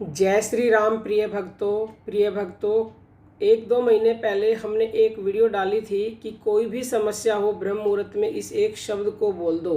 जय श्री राम। प्रिय भक्तों, एक दो महीने पहले हमने एक वीडियो डाली थी कि कोई भी समस्या हो ब्रह्म मुहूर्त में इस एक शब्द को बोल दो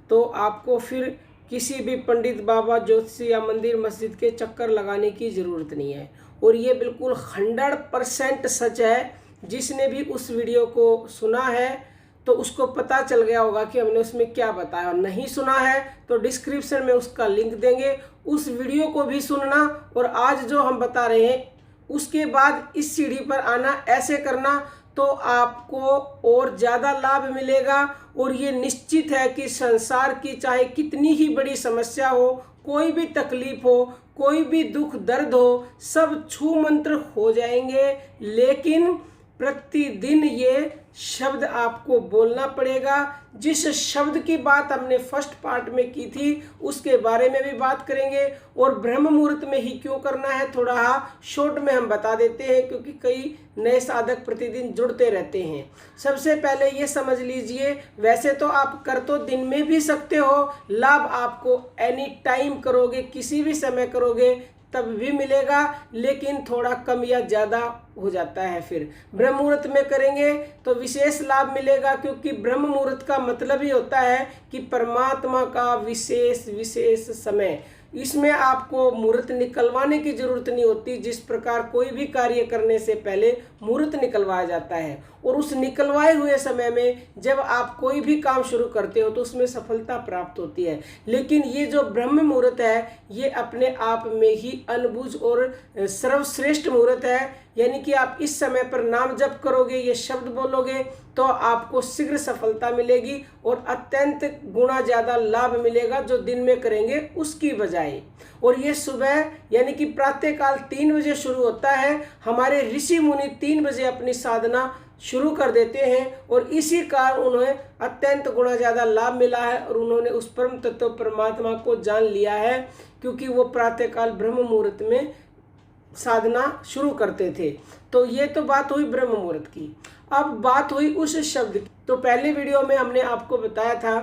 तो आपको फिर किसी भी पंडित, बाबा, ज्योतिषी या मंदिर मस्जिद के चक्कर लगाने की ज़रूरत नहीं है। और ये बिल्कुल 100% सच है। जिसने भी उस वीडियो को सुना है तो उसको पता चल गया होगा कि हमने उसमें क्या बताया। और नहीं सुना है तो डिस्क्रिप्शन में उसका लिंक देंगे, उस वीडियो को भी सुनना। और आज जो हम बता रहे हैं उसके बाद इस सीढ़ी पर आना, ऐसे करना तो आपको और ज़्यादा लाभ मिलेगा। और ये निश्चित है कि संसार की चाहे कितनी ही बड़ी समस्या हो, कोई भी तकलीफ हो, कोई भी दुख दर्द हो, सब छू मंत्र हो जाएंगे। लेकिन प्रतिदिन ये शब्द आपको बोलना पड़ेगा। जिस शब्द की बात हमने फर्स्ट पार्ट में की थी उसके बारे में भी बात करेंगे। और ब्रह्म मुहूर्त में ही क्यों करना है थोड़ा शॉर्ट में हम बता देते हैं, क्योंकि कई नए साधक प्रतिदिन जुड़ते रहते हैं। सबसे पहले ये समझ लीजिए, वैसे तो आप कर तो दिन में भी सकते हो, लाभ आपको एनी टाइम करोगे, किसी भी समय करोगे तब भी मिलेगा, लेकिन थोड़ा कम या ज़्यादा हो जाता है। फिर ब्रह्म मुहूर्त में करेंगे तो विशेष लाभ मिलेगा, क्योंकि ब्रह्म मुहूर्त का मतलब ही होता है कि परमात्मा का विशेष समय। इसमें आपको मुहूर्त निकलवाने की जरूरत नहीं होती। जिस प्रकार कोई भी कार्य करने से पहले मुहूर्त निकलवाया जाता है, और उस निकलवाए हुए समय में जब आप कोई भी काम शुरू करते हो तो उसमें सफलता प्राप्त होती है। लेकिन ये जो ब्रह्म मुहूर्त है ये अपने आप में ही अनबुझ और सर्वश्रेष्ठ मुहूर्त है। यानी कि आप इस समय पर नाम जप करोगे, ये शब्द बोलोगे तो आपको शीघ्र सफलता मिलेगी और अत्यंत गुना ज़्यादा लाभ मिलेगा जो दिन में करेंगे उसकी बजाय। और ये सुबह यानी कि प्रातःकाल 3 बजे शुरू होता है। हमारे ऋषि मुनि 3 बजे अपनी साधना शुरू कर देते हैं और इसी कारण उन्हें अत्यंत गुना ज़्यादा लाभ मिला है और उन्होंने उस परम तत्व परमात्मा को जान लिया है, क्योंकि वो प्रातःकाल ब्रह्म मुहूर्त में साधना शुरू करते थे। तो ये तो बात हुई ब्रह्म मुहूर्त की। अब बात हुई उस शब्द की। तो पहले वीडियो में हमने आपको बताया था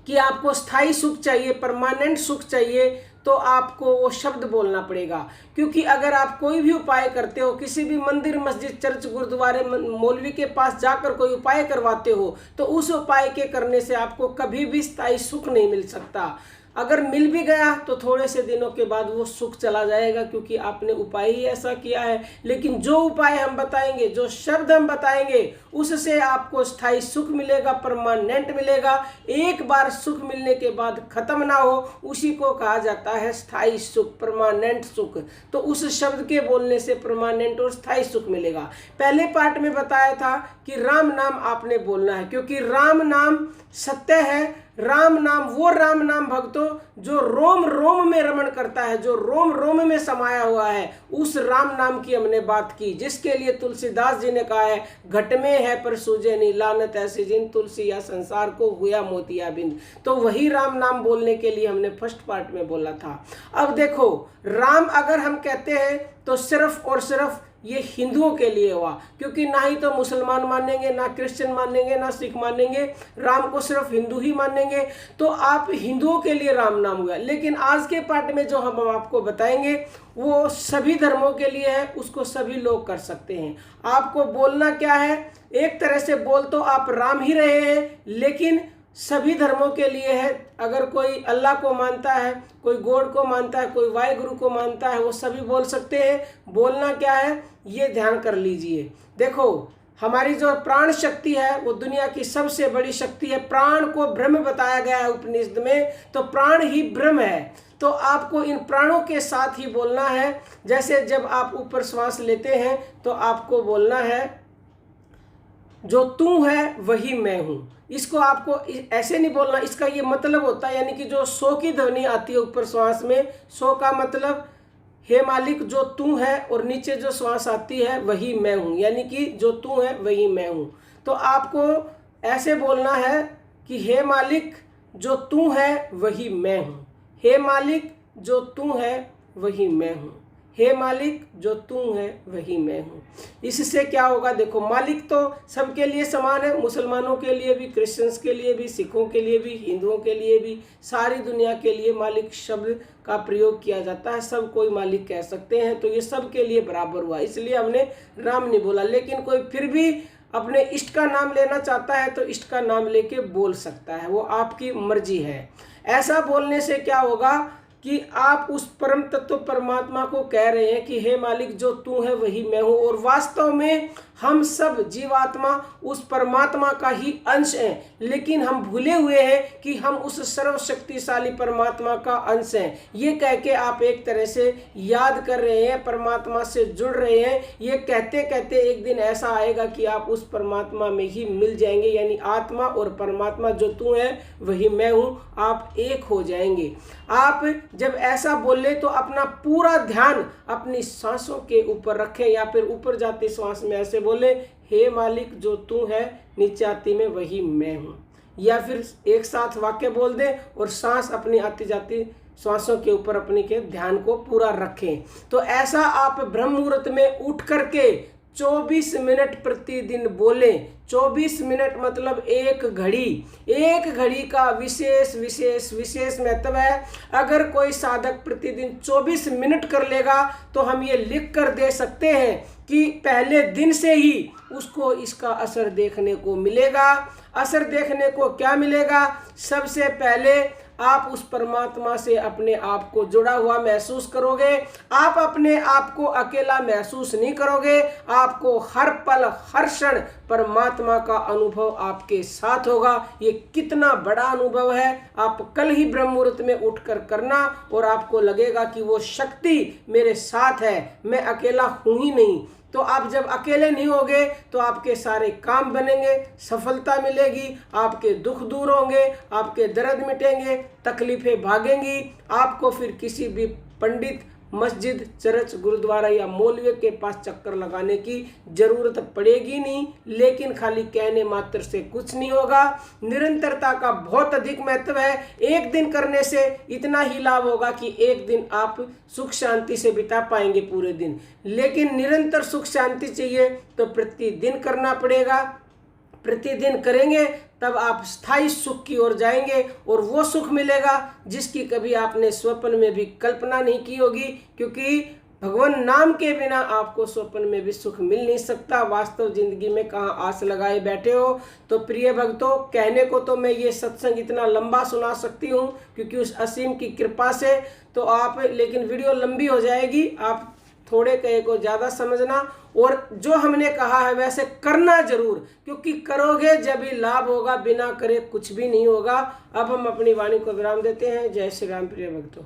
कि आपको स्थायी सुख चाहिए, परमानेंट सुख चाहिए, तो आपको वो शब्द बोलना पड़ेगा। क्योंकि अगर आप कोई भी उपाय करते हो, किसी भी मंदिर, मस्जिद, चर्च, गुरुद्वारे, मौलवी के पास जाकर कोई उपाय करवाते हो, तो उस उपाय के करने से आपको कभी भी स्थायी सुख नहीं मिल सकता। अगर मिल भी गया तो थोड़े से दिनों के बाद वो सुख चला जाएगा, क्योंकि आपने उपाय ही ऐसा किया है। लेकिन जो उपाय हम बताएंगे, जो शब्द हम बताएंगे, उससे आपको स्थायी सुख मिलेगा, परमानेंट मिलेगा। एक बार सुख मिलने के बाद खत्म ना हो, उसी को कहा जाता है स्थायी सुख, परमानेंट सुख। तो उस शब्द के बोलने से परमानेंट और स्थायी सुख मिलेगा। पहले पार्ट में बताया था कि राम नाम आपने बोलना है, क्योंकि राम नाम सत्य है। राम नाम, वो राम नाम भक्तों जो रोम रोम में रमण करता है, जो रोम रोम में समाया हुआ है, उस राम नाम की हमने बात की। जिसके लिए तुलसीदास जी ने कहा है, घट में है पर सूझे नहीं, लानत ऐसी जिन तुलसी या संसार को हुआ मोतिया बिंद। तो वही राम नाम बोलने के लिए हमने फर्स्ट पार्ट में बोला था। अब देखो, राम अगर हम कहते हैं तो सिर्फ और सिर्फ ये हिंदुओं के लिए हुआ, क्योंकि ना ही तो मुसलमान मानेंगे, ना क्रिश्चियन मानेंगे, ना सिख मानेंगे। राम को सिर्फ हिंदू ही मानेंगे। तो आप हिंदुओं के लिए राम नाम हुआ। लेकिन आज के पार्ट में जो हम आपको बताएंगे वो सभी धर्मों के लिए है, उसको सभी लोग कर सकते हैं। आपको बोलना क्या है, एक तरह से बोल तो आप राम ही रहे हैं, लेकिन सभी धर्मों के लिए है। अगर कोई अल्लाह को मानता है, कोई गॉड को मानता है, कोई वाहिगुरु को मानता है, वो सभी बोल सकते हैं। बोलना क्या है ये ध्यान कर लीजिए। देखो, हमारी जो प्राण शक्ति है वो दुनिया की सबसे बड़ी शक्ति है। प्राण को ब्रह्म बताया गया है उपनिषद में, तो प्राण ही ब्रह्म है। तो आपको इन प्राणों के साथ ही बोलना है। जैसे जब आप ऊपर श्वास लेते हैं तो आपको बोलना है, जो तू है वही मैं हूँ। इसको आपको ऐसे नहीं बोलना, इसका ये मतलब होता है, यानी कि जो सो की ध्वनि आती है ऊपर श्वास में, सो का मतलब हे मालिक जो तू है, और नीचे जो श्वास आती है वही मैं हूँ, यानी कि जो तू है वही मैं हूँ। तो आपको ऐसे बोलना है कि हे मालिक जो तू है वही मैं हूँ, हे मालिक जो तू है वही मैं हूँ। हे मालिक जो तू है वही मैं हूँ। इससे क्या होगा, देखो मालिक तो सबके लिए समान है, मुसलमानों के लिए भी, क्रिश्चियंस के लिए भी, सिखों के लिए भी, हिंदुओं के लिए भी, सारी दुनिया के लिए मालिक शब्द का प्रयोग किया जाता है। सब कोई मालिक कह सकते हैं, तो ये सब के लिए बराबर हुआ, इसलिए हमने राम नहीं बोला। लेकिन कोई फिर भी अपने इष्ट का नाम लेना चाहता है तो इष्ट का नाम लेके बोल सकता है, वो आपकी मर्जी है। ऐसा बोलने से क्या होगा कि आप उस परम तत्व परमात्मा को कह रहे हैं कि हे मालिक जो तू है वही मैं हूँ, और वास्तव में हम सब जीवात्मा उस परमात्मा का ही अंश हैं, लेकिन हम भूले हुए हैं कि हम उस सर्वशक्तिशाली परमात्मा का अंश हैं। ये कह के आप एक तरह से याद कर रहे हैं, परमात्मा से जुड़ रहे हैं। ये कहते कहते एक दिन ऐसा आएगा कि आप उस परमात्मा में ही मिल जाएंगे, यानी आत्मा और परमात्मा जो तू है वही मैं हूँ, आप एक हो जाएंगे। आप जब ऐसा बोले तो अपना पूरा ध्यान अपनी सांसों के ऊपर रखें, या फिर ऊपर जाती सांस में ऐसे बोले, हे मालिक जो तू है नीचे आती में वही मैं हूँ। या फिर एक साथ वाक्य बोल दें और सांस अपनी आती जाती श्वासों के ऊपर अपने के ध्यान को पूरा रखें। तो ऐसा आप ब्रह्म मुहूर्त में उठ करके 24 मिनट प्रतिदिन बोलें। 24 मिनट मतलब एक घड़ी का विशेष विशेष विशेष महत्व है। अगर कोई साधक प्रतिदिन 24 मिनट कर लेगा तो हम ये लिख कर दे सकते हैं कि पहले दिन से ही उसको इसका असर देखने को मिलेगा। असर देखने को क्या मिलेगा, सबसे पहले आप उस परमात्मा से अपने आप को जुड़ा हुआ महसूस करोगे। आप अपने आप को अकेला महसूस नहीं करोगे, आपको हर पल हर क्षण परमात्मा का अनुभव आपके साथ होगा। ये कितना बड़ा अनुभव है, आप कल ही ब्रह्म मुहूर्त में उठकर करना और आपको लगेगा कि वो शक्ति मेरे साथ है, मैं अकेला हूँ ही नहीं। तो आप जब अकेले नहीं होगे तो आपके सारे काम बनेंगे, सफलता मिलेगी, आपके दुख दूर होंगे, आपके दर्द मिटेंगे, तकलीफें भागेंगी। आपको फिर किसी भी पंडित, मस्जिद, चर्च, गुरुद्वारा या मौलवी के पास चक्कर लगाने की जरूरत पड़ेगी नहीं। लेकिन खाली कहने मात्र से कुछ नहीं होगा, निरंतरता का बहुत अधिक महत्व है। एक दिन करने से इतना ही लाभ होगा कि एक दिन आप सुख शांति से बिता पाएंगे पूरे दिन। लेकिन निरंतर सुख शांति चाहिए तो प्रतिदिन करना पड़ेगा। प्रतिदिन करेंगे तब आप स्थायी सुख की ओर जाएंगे, और वो सुख मिलेगा जिसकी कभी आपने स्वप्न में भी कल्पना नहीं की होगी, क्योंकि भगवान नाम के बिना आपको स्वप्न में भी सुख मिल नहीं सकता। वास्तव जिंदगी में कहाँ आस लगाए बैठे हो। तो प्रिय भक्तों, कहने को तो मैं ये सत्संग इतना लंबा सुना सकती हूँ क्योंकि उस असीम की कृपा से, तो आप, लेकिन वीडियो लंबी हो जाएगी, आप थोड़े कहे को ज़्यादा समझना, और जो हमने कहा है वैसे करना जरूर, क्योंकि करोगे जब ही लाभ होगा, बिना करे कुछ भी नहीं होगा। अब हम अपनी वाणी को विराम देते हैं। जय श्री राम प्रिय भक्तों।